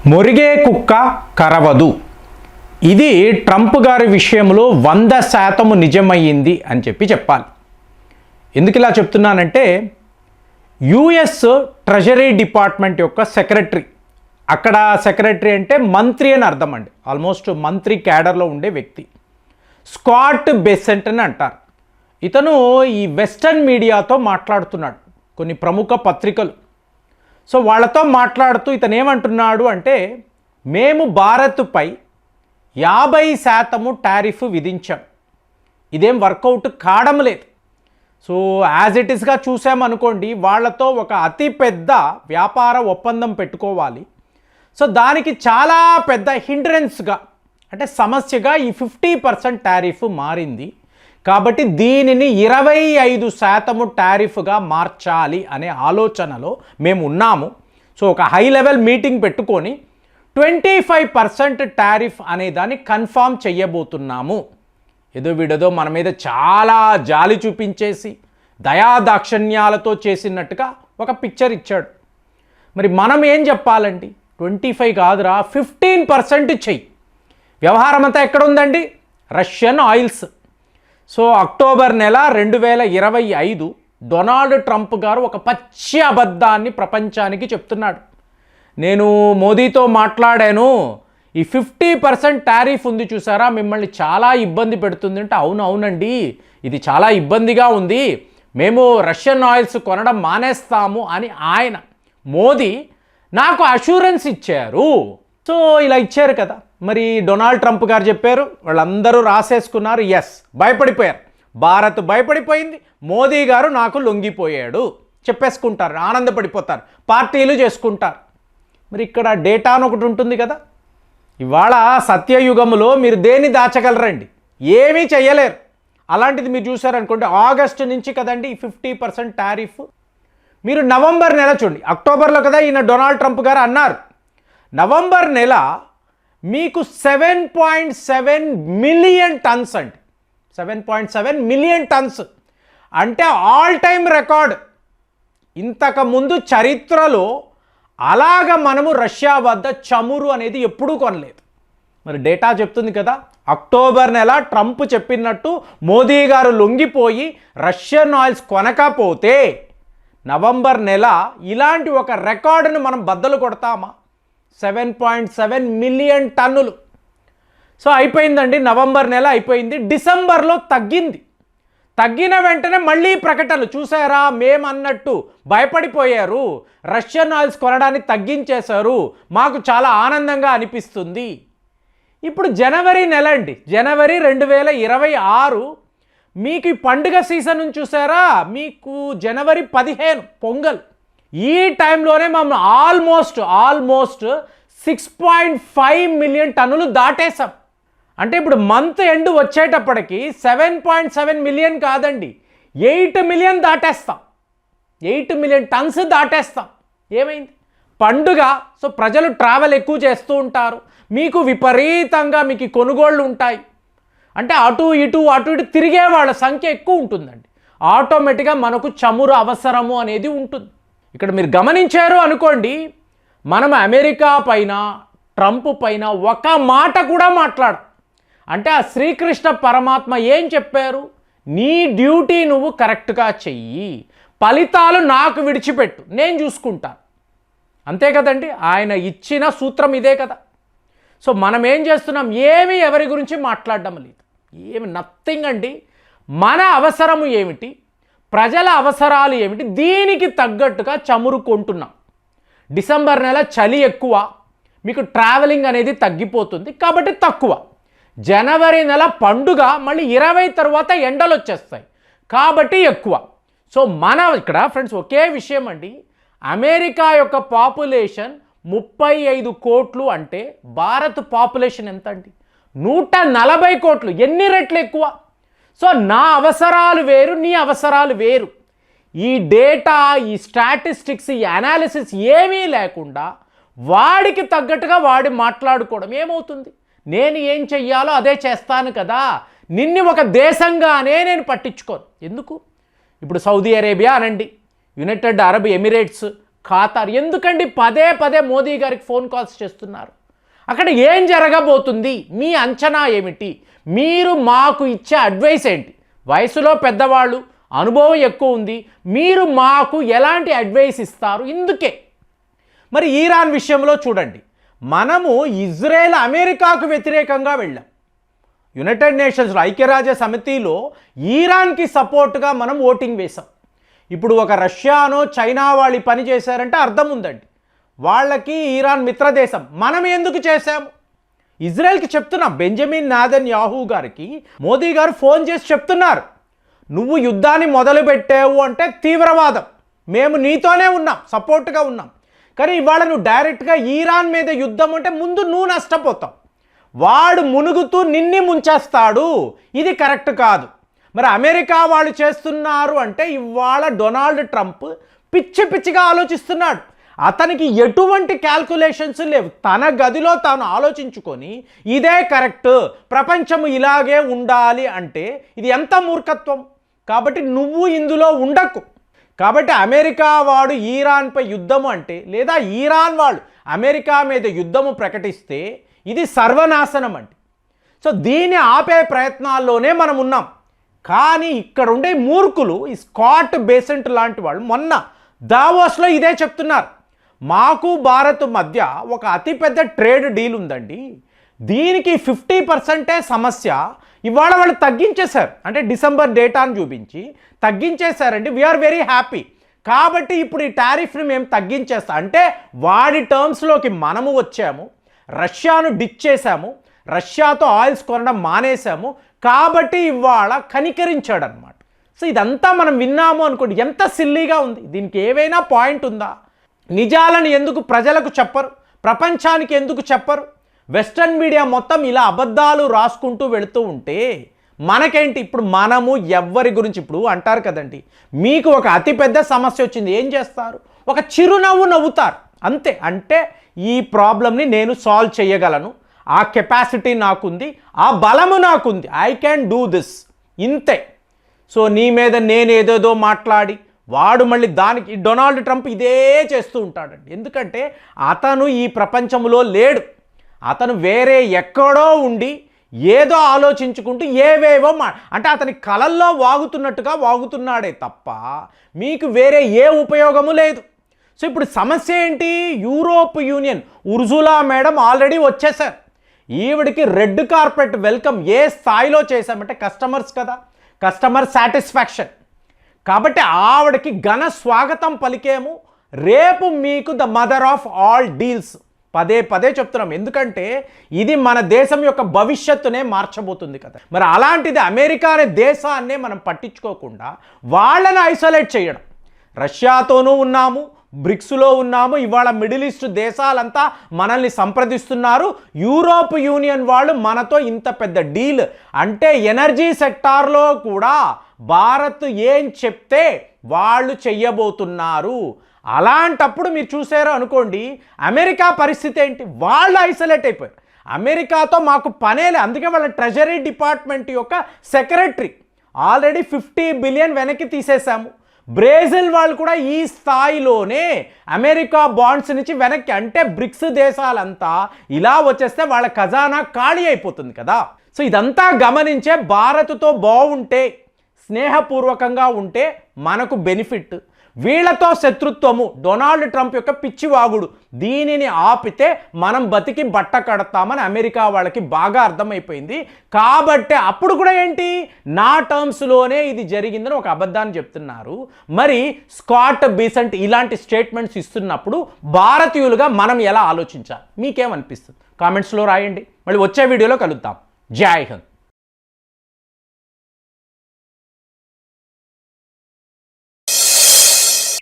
మొరిగే కుక్క కరవదు. ఇది ట్రంప్ గారి విషయంలో 100% నిజమయ్యింది అని చెప్పాలి. ఎందుకు ఇలా చెప్తున్నానంటే యుఎస్ ట్రెజరీ డిపార్ట్మెంట్ యొక్క సెక్రటరీ, అక్కడ సెక్రటరీ అంటే మంత్రి అని అర్థం అండి, ఆల్మోస్ట్ మంత్రి క్యాడర్లో ఉండే వ్యక్తి, స్కాట్ బెసెంట్ అని అంటారు. ఇతను ఈ వెస్టర్న్ మీడియాతో మాట్లాడుతున్నాడు, కొన్ని ప్రముఖ పత్రికలు. సో వాళ్ళతో మాట్లాడుతూ ఇతను ఏమంటున్నాడు అంటే, మేము భారత్పై 50% టారిఫ్ విధించాం, ఇదేం వర్కౌట్ కావడం లేదు. సో యాజ్ ఇట్ ఈస్గా చూసామనుకోండి, వాళ్ళతో ఒక అతిపెద్ద వ్యాపార ఒప్పందం పెట్టుకోవాలి. సో దానికి చాలా పెద్ద హిండ్రెన్స్గా అంటే సమస్యగా ఈ 50% టారిఫ్ మారింది. కాబట్టి దీనిని 25% టారిఫ్గా మార్చాలి అనే ఆలోచనలో మేము ఉన్నాము. సో ఒక హై లెవెల్ మీటింగ్ పెట్టుకొని 25% టారిఫ్ అనే దాన్ని కన్ఫామ్ చెయ్యబోతున్నాము. ఏదో వీడేదో మన మీద చాలా జాలి చూపించేసి దయాదాక్షిణ్యాలతో చేసినట్టుగా ఒక పిక్చర్ ఇచ్చాడు. మరి మనం ఏం చెప్పాలండి, 25 కాదురా 15% చెయ్యి. వ్యవహారం అంతా ఎక్కడ ఉందండి, రష్యన్ ఆయిల్స్. సో అక్టోబర్ నెల 2025 డొనాల్డ్ ట్రంప్ గారు ఒక పచ్చి అబద్ధాన్ని ప్రపంచానికి చెప్తున్నాడు. నేను మోదీతో మాట్లాడాను, ఈ 50% టారిఫ్ ఉంది చూసారా, మిమ్మల్ని చాలా ఇబ్బంది పెడుతుంది అంటే, అవునండి ఇది చాలా ఇబ్బందిగా ఉంది, మేము రష్యన్ ఆయిల్స్ కొనడం మానేస్తాము అని ఆయన మోదీ నాకు అష్యూరెన్స్ ఇచ్చారు. సో ఇలా ఇచ్చారు కదా. మరి డొనాల్డ్ ట్రంప్ గారు చెప్పారు, వాళ్ళందరూ రాసేసుకున్నారు, ఎస్ భయపడిపోయారు, భారత్ భయపడిపోయింది, మోదీ గారు నాకు లొంగిపోయాడు చెప్పేసుకుంటారు, ఆనందపడిపోతారు, పార్టీలు చేసుకుంటారు. మరి ఇక్కడ డేటా అని ఒకటి ఉంటుంది కదా. ఇవాళ సత్యయుగంలో మీరు దేన్ని దాచగలరండి, ఏమీ చెయ్యలేరు. అలాంటిది మీరు చూసారనుకోండి, ఆగస్టు నుంచి కదండి ఈ 50% టారిఫ్. మీరు నవంబర్ నెల చూడండి, అక్టోబర్లో కదా ఈయన డొనాల్డ్ ట్రంప్ గారు అన్నారు, నవంబర్ నెల మీకు 7.7 మిలియన్ టన్స్ అండి, 7.7 మిలియన్ టన్స్ అంటే ఆల్ టైమ్ రికార్డ్. ఇంతకుముందు చరిత్రలో అలాగ మనము రష్యా వద్ద చమురు అనేది ఎప్పుడూ కొనలేదు. మరి డేటా చెప్తుంది కదా, అక్టోబర్ నెల ట్రంప్ చెప్పినట్టు మోదీ గారు లొంగిపోయి రష్యన్ ఆయిల్స్ కొనకపోతే నవంబర్ నెల ఇలాంటి ఒక రికార్డును మనం బద్దలు కొడతామా, 7.7 మిలియన్ టన్నులు. సో అయిపోయిందండి, నవంబర్ నెల అయిపోయింది. డిసెంబర్లో తగ్గింది. తగ్గిన వెంటనే మళ్ళీ ప్రకటనలు చూసారా, మేమన్నట్టు భయపడిపోయారు, రష్యన్ ఆయిల్స్ కొనడాన్ని తగ్గించేశారు, మాకు చాలా ఆనందంగా అనిపిస్తుంది. ఇప్పుడు జనవరి నెల అండి, జనవరి 2026 మీకు ఈ పండుగ సీజన్ చూసారా, మీకు జనవరి 15 పొంగల్, ఈ టైంలోనే మనం ఆల్మోస్ట్ 6.5 మిలియన్ టన్నులు దాటేసాం. అంటే ఇప్పుడు మంత్ ఎండ్ వచ్చేటప్పటికి 7.7 మిలియన్ కాదండి, 8 మిలియన్ దాటేస్తాం, 8 మిలియన్ టన్స్ దాటేస్తాం. ఏమైంది, పండుగ. సో ప్రజలు ట్రావెల్ ఎక్కువ చేస్తూ ఉంటారు, మీకు విపరీతంగా మీకు కొనుగోళ్ళు ఉంటాయి. అంటే అటు ఇటు తిరిగే వాళ్ళ సంఖ్య ఎక్కువ ఉంటుందండి, ఆటోమేటిక్గా మనకు చమురు అవసరము అనేది ఉంటుంది. ఇక్కడ మీరు గమనించారు అనుకోండి, మనం అమెరికా పైన ట్రంప్ పైన ఒక మాట కూడా మాట్లాడం. అంటే ఆ శ్రీకృష్ణ పరమాత్మ ఏం చెప్పారు, నీ డ్యూటీ నువ్వు కరెక్ట్గా చెయ్యి, ఫలితాలు నాకు విడిచిపెట్టు, నేను చూసుకుంటాను. అంతే కదండి, ఆయన ఇచ్చిన సూత్రం ఇదే కదా. సో మనం ఏం చేస్తున్నాం, ఏమి ఎవరి గురించి మాట్లాడడం లేదు, ఏమి నథింగ్ అండి. మన అవసరము ఏమిటి, ప్రజల అవసరాలు ఏమిటి, దీనికి తగ్గట్టుగా చమురు కొంటున్నాం. డిసెంబర్ నెల చలి ఎక్కువ, మీకు ట్రావెలింగ్ అనేది తగ్గిపోతుంది కాబట్టి తక్కువ. జనవరి నెల పండుగ, మళ్ళీ 20 తర్వాత ఎండలు వచ్చేస్తాయి కాబట్టి ఎక్కువ. సో మన ఇక్కడ ఫ్రెండ్స్ ఒకే విషయం అండి, అమెరికా యొక్క పాపులేషన్ 35 కోట్లు అంటే భారత్ పాపులేషన్ ఎంత అండి, 140 కోట్లు, ఎన్ని రెట్లు ఎక్కువ. సో నా అవసరాలు వేరు, నీ అవసరాలు వేరు. ఈ డేటా, ఈ స్టాటిస్టిక్స్, ఈ అనాలిసిస్ ఏమీ లేకుండా వాడికి తగ్గట్టుగా వాడి మాట్లాడుకోవడం ఏమవుతుంది, నేను ఏం చెయ్యాలో అదే చేస్తాను కదా, నిన్ను ఒక దేశంగానే నేను పట్టించుకోను. ఎందుకు, ఇప్పుడు సౌదీ అరేబియా అనండి, యునైటెడ్ అరబ్ ఎమిరేట్స్, ఖాతార్. ఎందుకండి పదే పదే మోదీ గారికి ఫోన్ కాల్స్ చేస్తున్నారు? అక్కడ ఏం జరగబోతుంది? మీ అంచనా ఏమిటి? మీరు మాకు ఇచ్చే అడ్వైస్ ఏంటి? వయసులో పెద్దవాళ్ళు, అనుభవం ఎక్కువ ఉంది, మీరు మాకు ఎలాంటి అడ్వైస్ ఇస్తారు? ఇందుకే మరి ఈరాన్ విషయంలో చూడండి, మనము ఇజ్రాయెల్ అమెరికాకు వ్యతిరేకంగా వెళ్ళాం. యునైటెడ్ నేషన్స్లో ఐక్యరాజ్య సమితిలో ఈరాన్కి సపోర్ట్గా మనం ఓటింగ్ వేసాం. ఇప్పుడు ఒక రష్యానో చైనా వాళ్ళు పని చేశారంటే అర్థం ఉందండి, వాళ్ళకి ఈరాన్ మిత్రదేశం. మనం ఎందుకు చేశాము? ఇజ్రాయెల్కి చెప్తున్నాం. బెంజమిన్ నెతన్యాహు గారికి మోదీ గారు ఫోన్ చేసి చెప్తున్నారు, నువ్వు యుద్ధాన్ని మొదలుపెట్టావు అంటే తీవ్రవాదం, మేము నీతోనే ఉన్నాం, సపోర్ట్గా ఉన్నాం. కానీ ఇవాళ నువ్వు డైరెక్ట్గా ఈరాన్ మీద యుద్ధం అంటే ముందు నువ్వు నష్టపోతావు, వాడు మునుగుతూ నిన్ని ముంచేస్తాడు. ఇది కరెక్ట్ కాదు. మరి అమెరికా వాళ్ళు చేస్తున్నారు అంటే ఇవాళ డొనాల్డ్ ట్రంప్ పిచ్చి పిచ్చిగా ఆలోచిస్తున్నాడు. అతనికి ఎటువంటి క్యాల్కులేషన్స్ లేవు. తన గదిలో తాను ఆలోచించుకొని ఇదే కరెక్ట్, ప్రపంచం ఇలాగే ఉండాలి అంటే ఇది ఎంత మూర్ఖత్వం. కాబట్టి నువ్వు ఇందులో ఉండకు. కాబట్టి అమెరికా వాడు ఈరాన్పై యుద్ధము అంటే, లేదా ఈరాన్ వాళ్ళు అమెరికా మీద యుద్ధము ప్రకటిస్తే ఇది సర్వనాశనం అండి. సో దీన్ని ఆపే ప్రయత్నాల్లోనే మనం ఉన్నాం. కానీ ఇక్కడ ఉండే మూర్ఖులు, ఈ స్కాట్ బేసెంట్ లాంటి వాళ్ళు మొన్న దావోస్లో ఇదే చెప్తున్నారు, మాకు భారత్ మధ్య ఒక అతిపెద్ద ట్రేడ్ డీల్ ఉందండి, దీనికి 50% సమస్య. ఇవాళ వాళ్ళు తగ్గించేశారు, అంటే డిసెంబర్ డేటాను చూపించి తగ్గించేశారండి. We are very happy. కాబట్టి ఇప్పుడు ఈ టారిఫ్ని మేము తగ్గించేస్తాం అంటే వాడి టర్మ్స్లోకి మనము వచ్చాము, రష్యాను డిచ్ చేశాము, రష్యాతో ఆయిల్స్ కొనడం మానేశాము. కాబట్టి ఇవాళ కనికరించాడు అనమాట. సో ఇదంతా మనం విన్నాము అనుకోండి, ఎంత సిల్లీగా ఉంది. దీనికి ఏవైనా పాయింట్ ఉందా? నిజాలను ఎందుకు ప్రజలకు చెప్పరు? ప్రపంచానికి ఎందుకు చెప్పరు? వెస్టర్న్ మీడియా మొత్తం ఇలా అబద్ధాలు రాసుకుంటూ వెళుతూ ఉంటే మనకేంటి? ఇప్పుడు మనము ఎవ్వరి గురించి, ఇప్పుడు అంటారు కదండి, మీకు ఒక అతిపెద్ద సమస్య వచ్చింది, ఏం చేస్తారు? ఒక చిరునవ్వు నవ్వుతారు అంతే. అంటే ఈ ప్రాబ్లమ్ని నేను సాల్వ్ చేయగలను, ఆ కెపాసిటీ నాకుంది, ఆ బలము నాకుంది, ఐ క్యాన్ డూ దిస్, ఇంతే. సో నీ మీద నేను ఏదేదో మాట్లాడి వాడు మళ్ళీ దానికి, డొనాల్డ్ ట్రంప్ ఇదే చేస్తూ ఉంటాడండి. ఎందుకంటే అతను ఈ ప్రపంచంలో లేడు, అతను వేరే ఎక్కడో ఉండి ఏదో ఆలోచించుకుంటూ ఏవేవో అంటే అతని కలల్లో వాగుతున్నట్టుగా వాగుతున్నాడే తప్ప మీకు వేరే ఏ ఉపయోగము లేదు. సో ఇప్పుడు సమస్య ఏంటి? యూరోప్ యూనియన్ ఉర్జులా మేడం ఆల్రెడీ వచ్చేసారు. ఈవిడికి రెడ్ కార్పెట్ వెల్కమ్ ఏ స్థాయిలో చేశామంటే కస్టమర్స్ కదా, కస్టమర్ సాటిస్ఫాక్షన్. కాబట్టి ఆవిడకి ఘన స్వాగతం పలికేము. రేపు మీకు the mother of all deals పదే పదే చెప్తున్నాం, ఎందుకంటే ఇది మన దేశం యొక్క భవిష్యత్తునే మార్చబోతుంది కదా. మరి అలాంటిది అమెరికా అనే దేశాన్నే మనం పట్టించుకోకుండా వాళ్ళని ఐసోలేట్ చేయడం. రష్యాతోనూ ఉన్నాము, బ్రిక్స్లో ఉన్నాము, ఇవాళ మిడిల్ ఈస్ట్ దేశాలంతా మనల్ని సంప్రదిస్తున్నారు. యూరోప్ యూనియన్ వాళ్ళు మనతో ఇంత పెద్ద డీల్ అంటే ఎనర్జీ సెక్టార్లో కూడా భారత్ ఏం చెప్తే వాళ్ళు చెయ్యబోతున్నారు. అలాంటప్పుడు మీరు చూసారో అనుకోండి, అమెరికా పరిస్థితి ఏంటి? వాళ్ళు ఐసోలేట్ అయిపోయారు. అమెరికాతో మాకు పనేలే. అందుకే వాళ్ళ ట్రెజరీ డిపార్ట్మెంట్ యొక్క సెక్రటరీ ఆల్రెడీ 50 బిలియన్ వెనక్కి తీసేశాము. బ్రెజిల్ వాళ్ళు కూడా ఈ స్థాయిలోనే అమెరికా బాండ్స్ నుంచి వెనక్కి, అంటే బ్రిక్స్ దేశాలంతా ఇలా వచ్చేస్తే వాళ్ళ ఖజానా ఖాళీ అయిపోతుంది కదా. సో ఇదంతా గమనించే భారత్తో బాగుంటే, స్నేహపూర్వకంగా ఉంటే మనకు బెనిఫిట్. వీళ్ళతో శత్రుత్వము, డొనాల్డ్ ట్రంప్ యొక్క పిచ్చివాగుడు, దీనిని ఆపితే మనం బతికి బట్ట కడతామని అమెరికా వాళ్ళకి బాగా అర్థమైపోయింది. కాబట్టి అప్పుడు కూడా ఏంటి, నా టర్మ్స్లోనే ఇది జరిగిందని ఒక అబద్ధాన్ని చెప్తున్నారు. మరి స్కాట్ బీసెంట్ ఇలాంటి స్టేట్మెంట్స్ ఇస్తున్నప్పుడు భారతీయులుగా మనం ఎలా ఆలోచించాలి? మీకేమనిపిస్తుంది? కామెంట్స్లో రాయండి. మళ్ళీ వచ్చే వీడియోలో కలుద్దాం. జై హింద్.